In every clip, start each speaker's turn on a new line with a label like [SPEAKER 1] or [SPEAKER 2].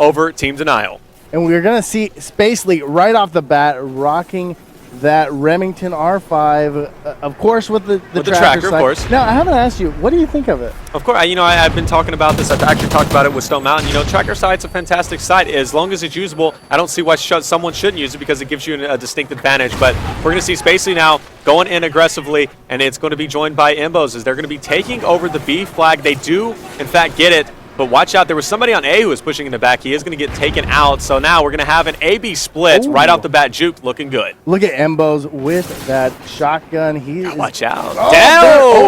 [SPEAKER 1] over Team Denial.
[SPEAKER 2] And we're going to see Spacely right off the bat rocking that Remington R5, of course, with the tracker,
[SPEAKER 1] of course.
[SPEAKER 2] Now, I haven't asked you, what do you think of it?
[SPEAKER 1] Of course, I've been talking about this. I've actually talked about it with Stone Mountain. Tracker sight's a fantastic sight. As long as it's usable, I don't see why someone shouldn't use it because it gives you a distinct advantage. But we're going to see Spacely now going in aggressively, and it's going to be joined by Imbos as they're going to be taking over the B flag. They do, in fact, get it. But watch out, there was somebody on A who was pushing in the back. He is going to get taken out. So now we're going to have an A-B split right off the bat. Juked looking good.
[SPEAKER 2] Look at Embos with that shotgun.
[SPEAKER 1] Watch out.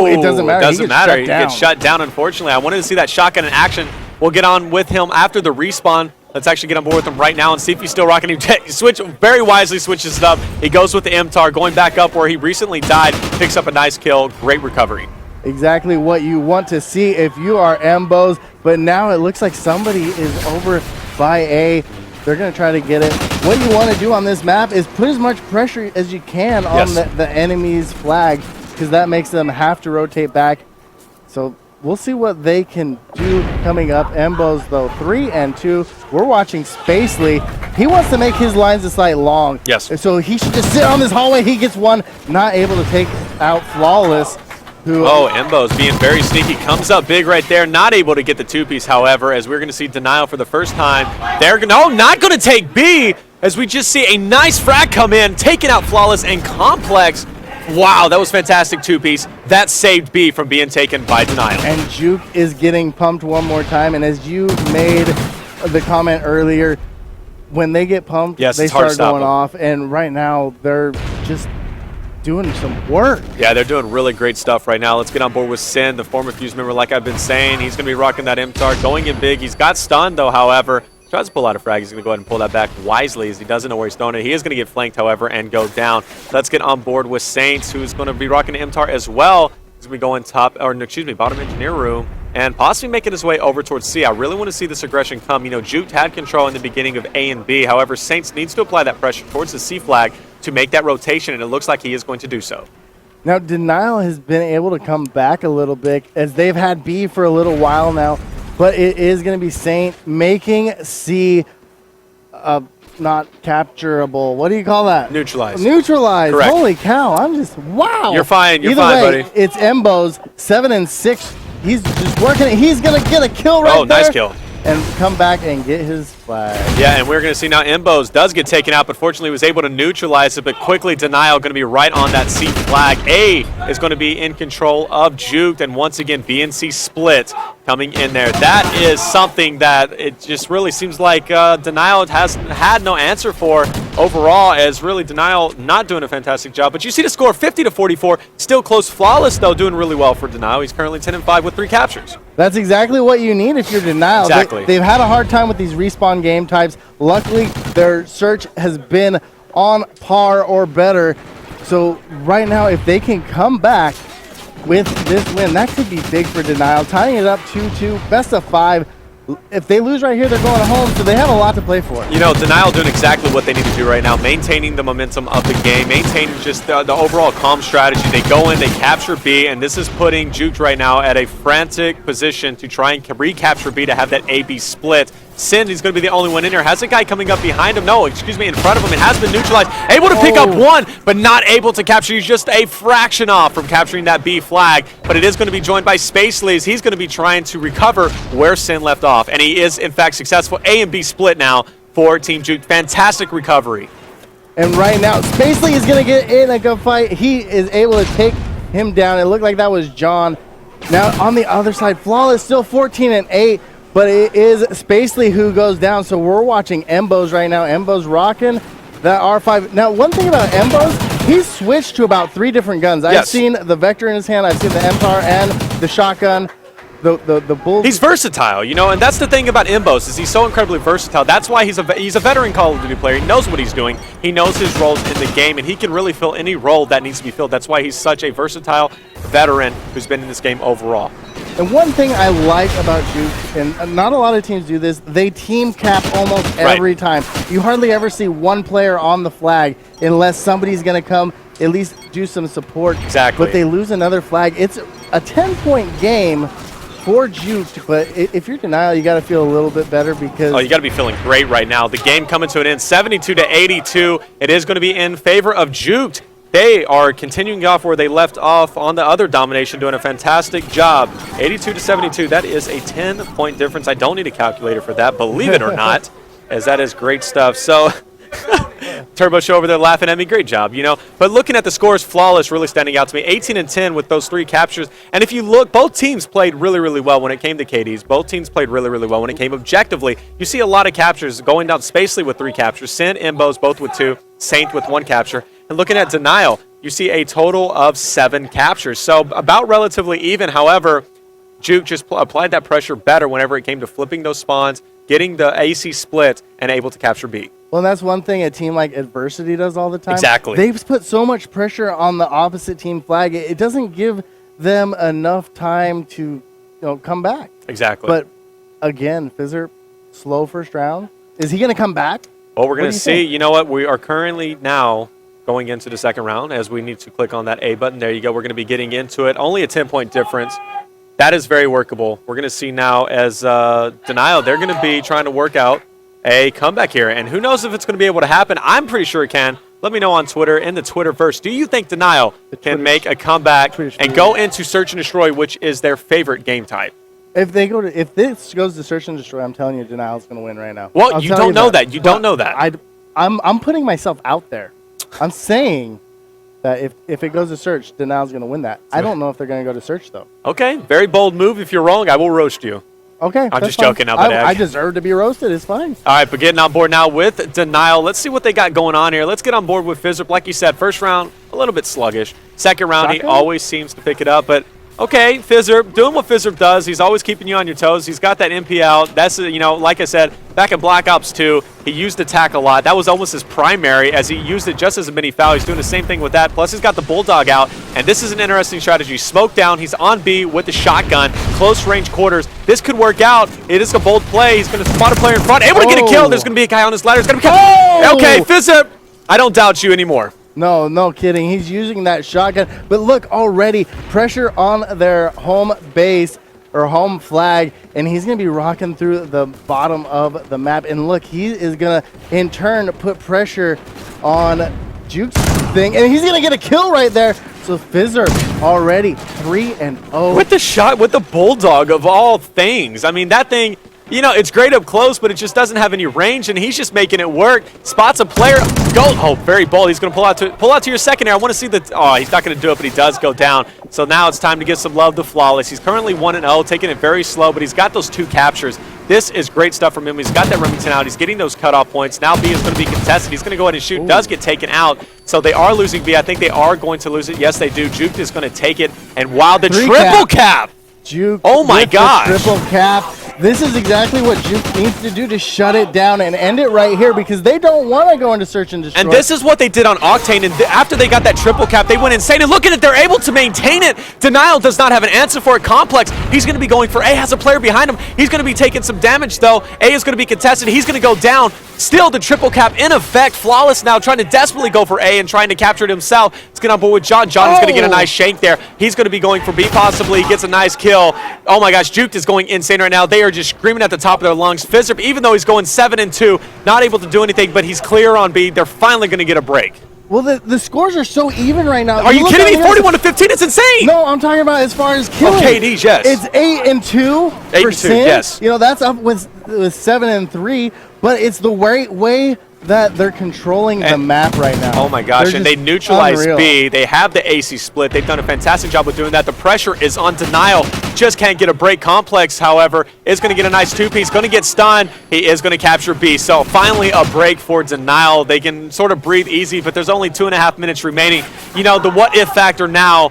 [SPEAKER 2] It doesn't matter.
[SPEAKER 1] Doesn't matter. He gets shut down, unfortunately. I wanted to see that shotgun in action. We'll get on with him after the respawn. Let's actually get on board with him right now and see if he's still rocking. He very wisely switches it up. He goes with the MTAR, going back up where he recently died. Picks up a nice kill. Great recovery.
[SPEAKER 2] Exactly what you want to see if you are Embos, but now it looks like somebody is over by A. They're going to try to get it. What you want to do on this map is put as much pressure as you can on the enemy's flag, because that makes them have to rotate back. So we'll see what they can do coming up. Embos, though, 3 and 2. We're watching Spacely. He wants to make his lines of sight long.
[SPEAKER 1] Yes.
[SPEAKER 2] So he should just sit on this hallway. He gets one, not able to take out Flawless.
[SPEAKER 1] Embos being very sneaky, comes up big right there, not able to get the two-piece, however, as we're going to see Denial for the first time. They're not going to take B, as we just see a nice frag come in, taking out Flawless and Complex. Wow, that was fantastic two-piece. That saved B from being taken by Denial.
[SPEAKER 2] And Juke is getting pumped one more time, and as you made the comment earlier, when they get pumped, they start going off, and right now they're just doing some work.
[SPEAKER 1] Yeah, they're doing really great stuff right now. Let's get on board with Sin, the former Fuse member, like I've been saying. He's going to be rocking that MTAR, going in big. He's got stunned, though, however. Tries to pull out a frag. He's going to go ahead and pull that back wisely as he doesn't know where he's throwing it. He is going to get flanked, however, and go down. Let's get on board with Saints, who's going to be rocking MTAR as well. He's going to be going bottom engineer room, and possibly making his way over towards C. I really want to see this aggression come. Juked had control in the beginning of A and B. However, Saints needs to apply that pressure towards the C flag to make that rotation, and it looks like he is going to do so.
[SPEAKER 2] Now, Denial has been able to come back a little bit as they've had B for a little while now, but it is going to be Saint making C not capturable. What do you call that?
[SPEAKER 1] Neutralized.
[SPEAKER 2] Neutralized.
[SPEAKER 1] Correct.
[SPEAKER 2] Holy cow. I'm just, wow.
[SPEAKER 1] You're fine. You're
[SPEAKER 2] Either
[SPEAKER 1] fine,
[SPEAKER 2] way,
[SPEAKER 1] buddy.
[SPEAKER 2] It's Embos, 7 and 6. He's just working it. He's going to get a kill right there.
[SPEAKER 1] Oh, nice kill.
[SPEAKER 2] And come back and get his flag.
[SPEAKER 1] Yeah, and we're going to see now Embos does get taken out, but fortunately was able to neutralize it, but quickly Denial going to be right on that C flag. A is going to be in control of Juked, and once again, B and C split coming in there. That is something that it just really seems like Denial has had no answer for overall, as really Denial not doing a fantastic job. But you see the score, 50-44, still close. Flawless, though, doing really well for Denial. He's currently 10 and 5 with 3 captures.
[SPEAKER 2] That's exactly what you need if you're Denial.
[SPEAKER 1] Exactly.
[SPEAKER 2] They've had a hard time with these respawn game types. Luckily, their search has been on par or better. So right now, if they can come back with this win, that could be big for Denial. Tying it up 2-2, best of 5. If they lose right here, they're going home, so they have a lot to play for.
[SPEAKER 1] Denial doing exactly what they need to do right now, maintaining the momentum of the game, maintaining just the overall calm strategy. They go in, they capture B, and this is putting Juked right now at a frantic position to try and recapture B to have that A-B split. Sin, he's going to be the only one in here. Has a guy coming up behind him? No, excuse me, in front of him. It has been neutralized. Able to pick up one, but not able to capture. He's just a fraction off from capturing that B flag, but it is going to be joined by Spacely. He's going to be trying to recover where Sin left off, and he is, in fact, successful. A and B split now for Team Juked. Fantastic recovery.
[SPEAKER 2] And right now, Spacely is going to get in a gunfight. He is able to take him down. It looked like that was John. Now, on the other side, Flawless still 14 and 8. But it is Spacely who goes down, so we're watching Embos right now. Embos rocking that R5. Now, one thing about Embos, he's switched to about 3 different guns. I've seen the Vector in his hand, I've seen the MTAR and the shotgun, the bull.
[SPEAKER 1] He's versatile, and that's the thing about Embos, is he's so incredibly versatile. That's why he's a veteran Call of Duty player. He knows what he's doing. He knows his roles in the game, and he can really fill any role that needs to be filled. That's why he's such a versatile veteran who's been in this game overall.
[SPEAKER 2] And one thing I like about Juke, and not a lot of teams do this, they team cap almost every time. You hardly ever see one player on the flag unless somebody's going to come at least do some support.
[SPEAKER 1] Exactly.
[SPEAKER 2] But they lose another flag. It's a 10-point game, for Juked, but if you're Denial, you got to feel a little bit better because...
[SPEAKER 1] Oh, you got to be feeling great right now. The game coming to an end, 72-82. It is going to be in favor of Juked. They are continuing off where they left off on the other domination, doing a fantastic job. 82-72, that is a 10-point difference. I don't need a calculator for that, believe it or not, as that is great stuff. So... Turbo Show over there laughing at me. Great job, you know. But looking at the scores, Flawless really standing out to me. 18-10 with those 3 captures. And if you look, both teams played really, really well when it came to KDs. Both teams played really, really well when it came objectively. You see a lot of captures going down Spacely with 3 captures. Sin, Imbos both with 2. Saint with 1 capture. And looking at Denial, you see a total of 7 captures. So about relatively even. However, Juke just applied that pressure better whenever it came to flipping those spawns, getting the AC split, and able to capture B.
[SPEAKER 2] Well, that's one thing a team like Adversity does all the time.
[SPEAKER 1] Exactly.
[SPEAKER 2] They've put so much pressure on the opposite team flag. It doesn't give them enough time to, come back.
[SPEAKER 1] Exactly.
[SPEAKER 2] But again, Fizzer, slow first round. Is he going to come back?
[SPEAKER 1] Well, we're going to see. You know what? We are currently now going into the second round as we need to click on that A button. There you go. We're going to be getting into it. Only a 10-point difference. That is very workable. We're going to see now as Denial, they're going to be trying to work out a comeback here. And who knows if it's going to be able to happen. I'm pretty sure it can. Let me know on Twitter, in the Twitterverse. Do you think Denial can make a comeback and go into Search and Destroy, which is their favorite game type?
[SPEAKER 2] If this goes to Search and Destroy, I'm telling you, Denial's going to win right now.
[SPEAKER 1] Well, you don't know that. You don't know that.
[SPEAKER 2] I'm putting myself out there. I'm saying that if it goes to Search, Denial's going to win that. I don't know if they're going to go to Search, though.
[SPEAKER 1] Okay, very bold move. If you're wrong, I will roast you.
[SPEAKER 2] Okay,
[SPEAKER 1] I'm just joking now, but
[SPEAKER 2] I deserve to be roasted. It's fine.
[SPEAKER 1] All right, but getting on board now with Denial. Let's see what they got going on here. Let's get on board with Fizzerp. Like you said, first round, a little bit sluggish. Second round, he always seems to pick it up. But, okay, Fizzerp, doing what Fizzerp does. He's always keeping you on your toes. He's got that MP out. That's, like I said, back in Black Ops 2, he used attack a lot. That was almost his primary, as he used it just as a mini foul. He's doing the same thing with that. Plus, he's got the Bulldog out, and this is an interesting strategy. Smoke down. He's on B with the shotgun. Close range quarters. This could work out. It is a bold play. He's going to spot a player in front. Able to get a kill. There's going to be a guy on his ladder. He's going to be killed. Okay, Fizzerp, I don't doubt you anymore.
[SPEAKER 2] No kidding. He's using that shotgun. But look, already pressure on their home base or home flag, and he's going to be rocking through the bottom of the map. And look, he is going to, in turn, put pressure on Juke's thing, and he's going to get a kill right there. So Fizzer already 3-0.
[SPEAKER 1] With the shot, with the Bulldog of all things. I mean, that thing, it's great up close, but it just doesn't have any range, and he's just making it work. Spots a player. Go. Oh, very bold. He's going to pull out to your secondary. I want to see the. Oh, he's not going to do it, but he does go down. So now it's time to give some love to Flawless. He's currently 1-0, taking it very slow, but he's got those 2 captures. This is great stuff from him. He's got that Remington out. He's getting those cutoff points. Now B is going to be contested. He's going to go ahead and shoot. Ooh. Does get taken out. So they are losing B. I think they are going to lose it. Yes, they do. Juke is going to take it. And wow, the triple cap.
[SPEAKER 2] Juke.
[SPEAKER 1] Oh my gosh.
[SPEAKER 2] Triple cap. This is exactly what Juke needs to do to shut it down and end it right here, because they don't want to go into Search and Destroy.
[SPEAKER 1] And this is what they did on Octane, and after they got that triple cap, they went insane. And look at it, they're able to maintain it. Denial does not have an answer for it. Complex, he's going to be going for A, has a player behind him. He's going to be taking some damage, though. A is going to be contested. He's going to go down. Still the triple cap in effect. Flawless now trying to desperately go for A and trying to capture it himself. Let's get on board with John. John is going to get a nice shank there. He's going to be going for B possibly. He gets a nice kill. Oh my gosh, Juked is going insane right now. They are just screaming at the top of their lungs. Fizzerp, even though he's going 7-2, not able to do anything, but he's clear on B. They're finally going to get a break.
[SPEAKER 2] Well, the scores are so even right now.
[SPEAKER 1] Are you kidding me? 41-15, it's insane.
[SPEAKER 2] No, I'm talking about as far as killing.
[SPEAKER 1] Oh, KDs, yes.
[SPEAKER 2] It's 8-2 for Sin.
[SPEAKER 1] Yes.
[SPEAKER 2] That's up with 7-3, but it's the way that they're controlling the map right now.
[SPEAKER 1] Oh my gosh, and they neutralize B. They have the AC split. They've done a fantastic job with doing that. The pressure is on Denial. Just can't get a break. Complex, however, is going to get a nice 2-piece. Going to get stunned. He is going to capture B. So finally a break for Denial. They can sort of breathe easy, but there's only 2.5 minutes remaining. The what-if factor now,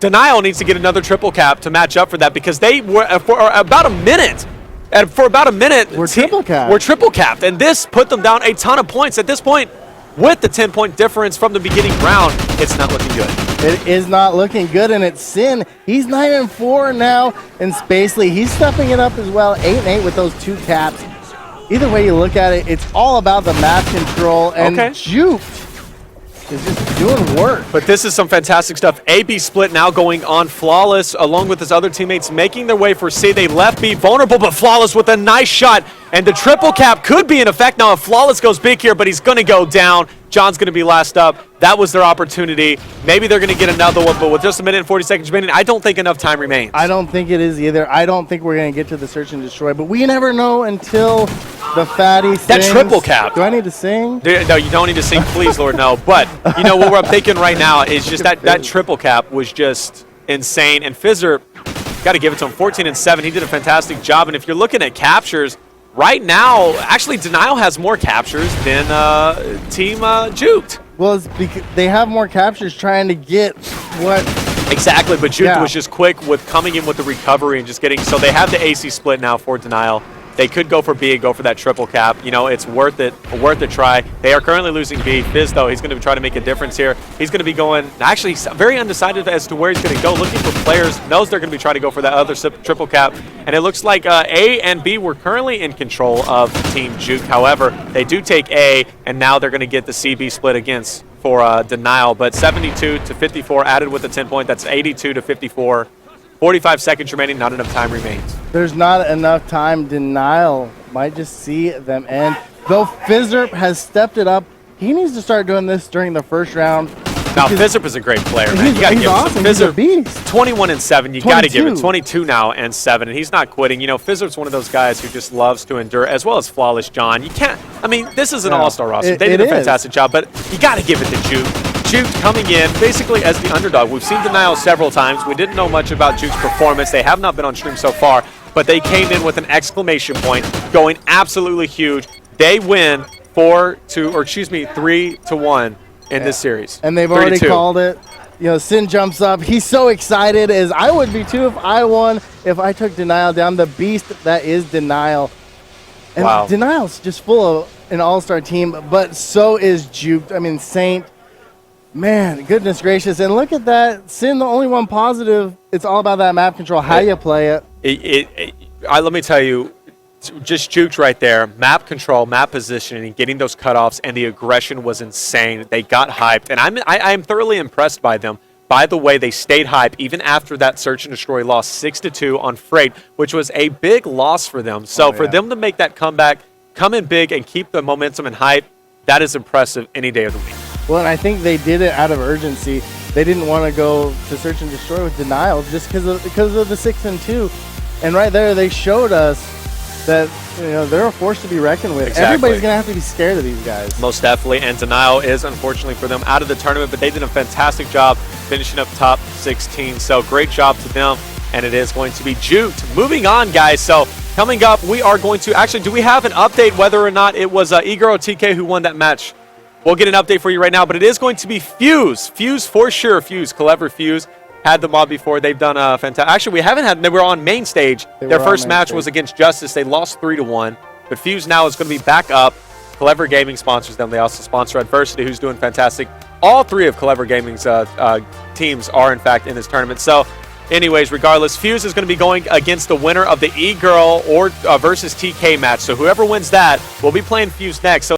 [SPEAKER 1] Denial needs to get another triple cap to match up for that, because they were, for about a minute, we're triple capped, and this put them down a ton of points. At this point, with the 10-point difference from the beginning round, it's not looking good.
[SPEAKER 2] It is not looking good, and it's Sin. He's 9-4 now, and Spacely, he's stepping it up as well, 8-8 with those 2 caps. Either way you look at it, it's all about the map control, and Juked is just doing work.
[SPEAKER 1] But this is some fantastic stuff. A-B split now going on. Flawless, along with his other teammates, making their way for C. They left B vulnerable, but Flawless with a nice shot. And the triple cap could be in effect now if Flawless goes big here, but he's going to go down. John's going to be last up. That was their opportunity. Maybe they're going to get another one, but with just a minute and 40 seconds remaining, I don't think enough time remains.
[SPEAKER 2] I don't think it is either. I don't think we're going to get to the search and destroy, but we never know until the fatty sings.
[SPEAKER 1] That triple cap.
[SPEAKER 2] Do I need to sing?
[SPEAKER 1] No, you don't need to sing, please, Lord, no. But, you know, what I'm thinking right now is just that triple cap was just insane. And Fizzer, got to give it to him, 14 and 7. He did a fantastic job. And if you're looking at captures, right now, actually, Denial has more captures than Team Juked.
[SPEAKER 2] Well, it's because they have more captures trying to get what...
[SPEAKER 1] Exactly, but Juked was just quick with coming in with the recovery and just getting... So they have the AC split now for Denial. They could go for B, go for that triple cap. You know, it's worth it, worth a try. They are currently losing B. Fizz, though, he's going to try to make a difference here. He's going to be going, actually, very undecided as to where he's going to go, looking for players, knows they're going to be trying to go for that other triple cap. And it looks like A and B were currently in control of Team Juke. However, they do take A, and now they're going to get the CB split against for Denial. But 72 to 54 added with the 10-point. That's 82 to 54. 45 seconds remaining, not enough time remains.
[SPEAKER 2] There's not enough time. Denial might just see them end. Though Fizzerp has stepped it up, he needs to start doing this during the first round.
[SPEAKER 1] Now, Fizzerp is a great player, man. You got to give
[SPEAKER 2] awesome.
[SPEAKER 1] him some.
[SPEAKER 2] He's a beast.
[SPEAKER 1] 21 and 7. You got to give it 22 now and 7, and he's not quitting. You know, Fizzerp's one of those guys who just loves to endure, as well as Flawless John. You can't. I mean, this is an all-star roster. They did a fantastic job, but you got to give it to Juke. Juke coming in basically as the underdog. We've seen Denial several times. We didn't know much about Juke's performance. They have not been on stream so far, but they came in with an exclamation point, going absolutely huge. They win 3-1 in this series.
[SPEAKER 2] And they've already called it. You know, Sin jumps up. He's so excited, as I would be too if I won, if I took Denial down. The beast that is Denial. And Denial's just full of an all-star team, but so is Juke. I mean, Saint. Man, goodness gracious. And look at that. Sin, the only one positive. It's all about that map control, how you play it.
[SPEAKER 1] Let me tell you, just Juked right there. Map control, map positioning, getting those cutoffs, and the aggression was insane. They got hyped, and I'm thoroughly impressed by them. By the way, they stayed hyped even after that search and destroy loss 6-2 on Freight, which was a big loss for them. So for them to make that comeback, come in big, and keep the momentum and hype, that is impressive any day of the week.
[SPEAKER 2] Well, and I think they did it out of urgency. They didn't want to go to search and destroy with Denial just because of the 6-2. And right there, they showed us that they're a force to be reckoned with.
[SPEAKER 1] Exactly.
[SPEAKER 2] Everybody's going to have to be scared of these guys.
[SPEAKER 1] Most definitely, and Denial is, unfortunately for them, out of the tournament, but they did a fantastic job finishing up top 16. So great job to them, and it is going to be Juked. Moving on, guys. So coming up, we are going to, actually, do we have an update whether or not it was E-Girl or TK who won that match? We'll get an update for you right now, but it is going to be Fuse. Fuse for sure. Fuse, Clever Fuse. Had them on before. They've done a fantastic. Actually, we haven't had. They were on main stage. Their first match was against Justice. They lost 3-1. But Fuse now is going to be back up. Clever Gaming sponsors them. They also sponsor Adversity, who's doing fantastic. All three of Clever Gaming's teams are, in fact, in this tournament. So, anyways, regardless, Fuse is going to be going against the winner of the E-Girl or versus TK match. So whoever wins that will be playing Fuse next. So